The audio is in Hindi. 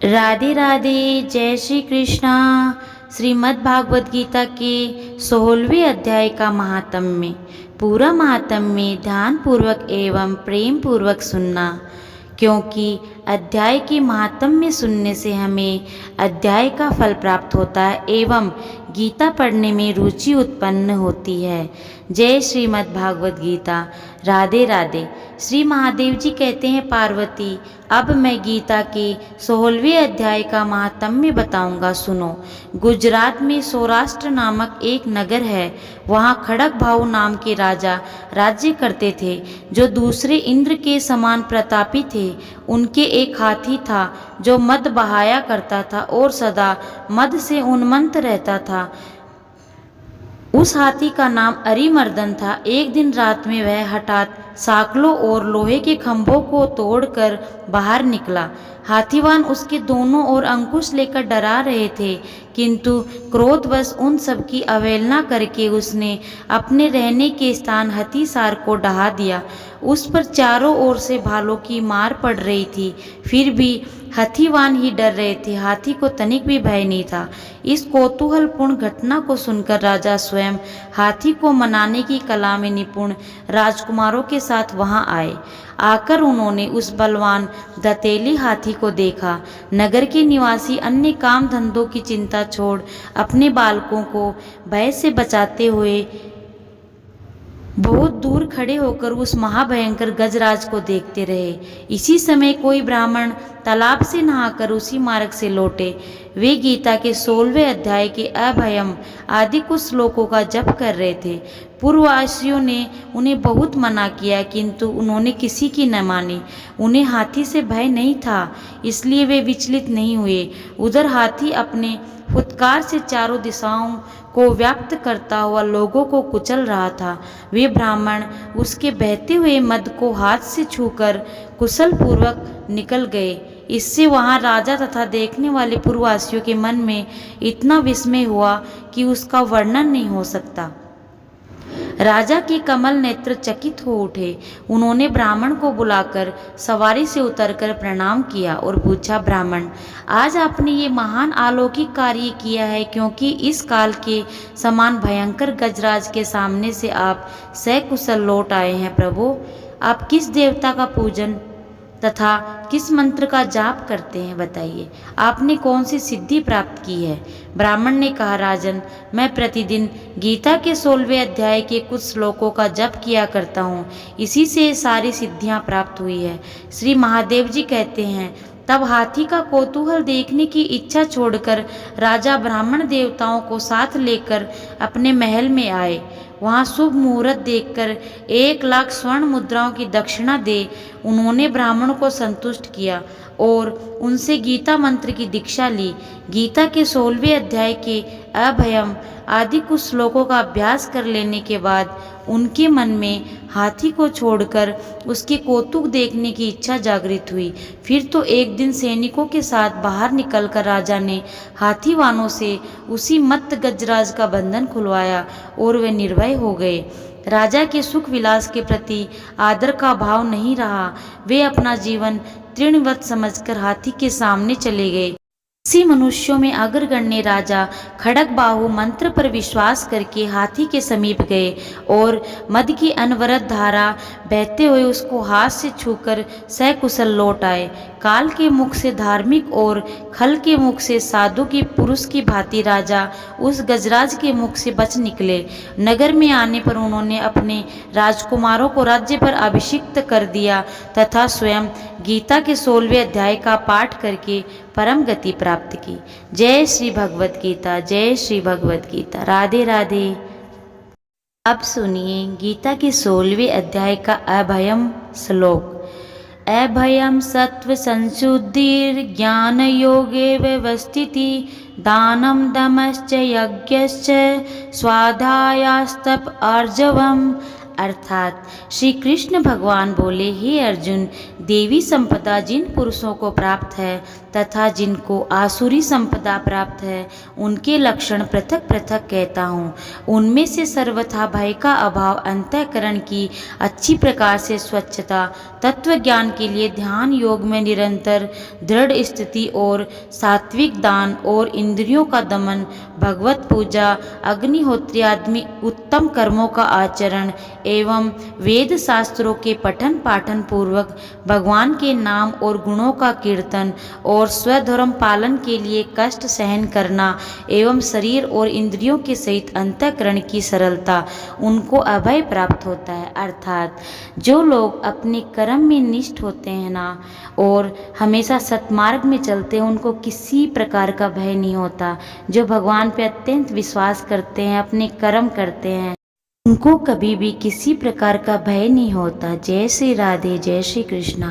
राधे राधे। जय श्री कृष्णा। श्रीमद् भागवत गीता के 16वें अध्याय का महात्म्य। पूरा महात्म्य ध्यान पूर्वक एवं प्रेम पूर्वक सुनना, क्योंकि अध्याय के महात्म्य सुनने से हमें अध्याय का फल प्राप्त होता है एवं गीता पढ़ने में रुचि उत्पन्न होती है। जय श्रीमद् भागवत गीता। राधे राधे। श्री महादेव जी कहते हैं, पार्वती अब मैं गीता के 16वें अध्याय का महात्म्य बताऊंगा, सुनो। गुजरात में सौराष्ट्र नामक एक नगर है। वहाँ खड़ग भाऊ नाम के राजा राज्य करते थे, जो दूसरे इंद्र के समान प्रतापी थे। उनके एक हाथी था जो मद बहाया करता था और सदा मद से उन्मत्त रहता था। उस हाथी का नाम अरिमर्दन था। एक दिन रात में वह हठात साकलों और लोहे के खंभों को तोड़कर बाहर निकला। हाथीवान उसके दोनों ओर अंकुश लेकर डरा रहे थे, किंतु क्रोधवश उन सब की अवहेलना करके उसने अपने रहने के स्थान हथीसार को ढहा दिया। उस पर चारों ओर से भालों की मार पड़ रही थी, फिर भी हाथीवान ही डर रहे थे। हाथी को तनिक भी भय नहीं था। इस कौतूहलपूर्ण घटना को सुनकर राजा स्वयं हाथी को मनाने की कला में निपुण राजकुमारों के साथ वहां आए। आकर उन्होंने उस बलवान दंतेली हाथी को देखा। नगर के निवासी अन्य काम धंधों की चिंता छोड़ अपने बालकों को भय से बचाते हुए बहुत दूर खड़े होकर उस महाभयंकर गजराज को देखते रहे। इसी समय कोई ब्राह्मण तालाब से नहाकर उसी मार्ग से लौटे। वे गीता के 16वें अध्याय के अभयम आदि कुछ श्लोकों का जप कर रहे थे। पूर्ववासियों ने उन्हें बहुत मना किया, किंतु उन्होंने किसी की न मानी। उन्हें हाथी से भय नहीं था, इसलिए वे विचलित नहीं हुए। उधर हाथी अपने फुत्कार से चारों दिशाओं को व्याप्त करता हुआ लोगों को कुचल रहा था। वे ब्राह्मण उसके बहते हुए मद को हाथ से छूकर कुशल पूर्वक निकल गए। इससे वहां राजा तथा देखने वाले पूर्ववासियों के मन में इतना विस्मय हुआ कि उसका वर्णन नहीं हो सकता। राजा के कमल नेत्र चकित हो उठे। उन्होंने ब्राह्मण को बुलाकर सवारी से उतरकर प्रणाम किया और पूछा, ब्राह्मण आज आपने ये महान अलौकिक कार्य किया है, क्योंकि इस काल के समान भयंकर गजराज के सामने से आप सकुशल लौट आए हैं। प्रभु आप किस देवता का पूजन तथा किस मंत्र का जाप करते हैं, बताइए। आपने कौन सी सिद्धि प्राप्त की है। ब्राह्मण ने कहा, राजन मैं प्रतिदिन गीता के 16वें अध्याय के कुछ श्लोकों का जप किया करता हूँ, इसी से सारी सिद्धियाँ प्राप्त हुई है। श्री महादेव जी कहते हैं, तब हाथी का कौतूहल देखने की इच्छा छोड़कर राजा ब्राह्मण देवताओं को साथ लेकर अपने महल में आए। वहाँ शुभ मुहूर्त देखकर 1,00,000 स्वर्ण मुद्राओं की दक्षिणा दे उन्होंने ब्राह्मण को संतुष्ट किया और उनसे गीता मंत्र की दीक्षा ली। गीता के 16वें अध्याय के अभयम आदि कुछ श्लोकों का अभ्यास कर लेने के बाद उनके मन में हाथी को छोड़कर उसके कौतुक देखने की इच्छा जागृत हुई। फिर तो एक दिन सैनिकों के साथ बाहर निकलकर राजा ने हाथीवानों से उसी मत्त गजराज का बंधन खुलवाया और वे निर्भय हो गए। राजा के सुख विलास के प्रति आदर का भाव नहीं रहा। वे अपना जीवन तृणवत समझकर हाथी के सामने चले गए। इसी मनुष्यों में अग्रगण्य राजा खड़गबाहु मंत्र पर विश्वास करके हाथी के समीप गए और मद की अनवरत धारा बहते हुए उसको हाथ से छूकर सकुशल लौट आए। काल के मुख से धार्मिक और खल के मुख से साधु की पुरुष की भांति राजा उस गजराज के मुख से बच निकले। नगर में आने पर उन्होंने अपने राजकुमारों को राज्य पर अभिषिक्त कर दिया तथा स्वयं गीता के 16वें अध्याय का पाठ करके परम गति प्राप्त की। जय श्री भगवत गीता। जय श्री भगवत गीता। राधे राधे। अब सुनिए गीता के 16वें अध्याय का अभयम श्लोक। अभयम सत्व संशुद्धिर ज्ञान योगे व्यवस्थिति दानम दमश्च यज्ञश्च स्वाध्यायस्तप आर्जवम। अर्थात श्री कृष्ण भगवान बोले, हे अर्जुन, देवी संपदा जिन पुरुषों को प्राप्त है तथा जिनको आसुरी संपदा प्राप्त है, उनके लक्षण पृथक पृथक कहता हूँ। उनमें से सर्वथा भय का अभाव, अंतःकरण की अच्छी प्रकार से स्वच्छता, तत्व ज्ञान के लिए ध्यान योग में निरंतर दृढ़ स्थिति और सात्विक दान और इंद्रियों का दमन, भगवत पूजा, अग्निहोत्री आदि उत्तम कर्मों का आचरण एवं वेद शास्त्रों के पठन पाठन पूर्वक भगवान के नाम और गुणों का कीर्तन और स्वधर्म पालन के लिए कष्ट सहन करना एवं शरीर और इंद्रियों के सहित अंतःकरण की सरलता, उनको अभय प्राप्त होता है। अर्थात जो लोग अपने कर्म में निष्ठ होते हैं ना और हमेशा सत्मार्ग में चलते हैं, उनको किसी प्रकार का भय नहीं होता। जो भगवान पे अत्यंत विश्वास करते हैं, अपने कर्म करते हैं, उनको कभी भी किसी प्रकार का भय नहीं होता। जय श्री राधे, जय श्री कृष्णा।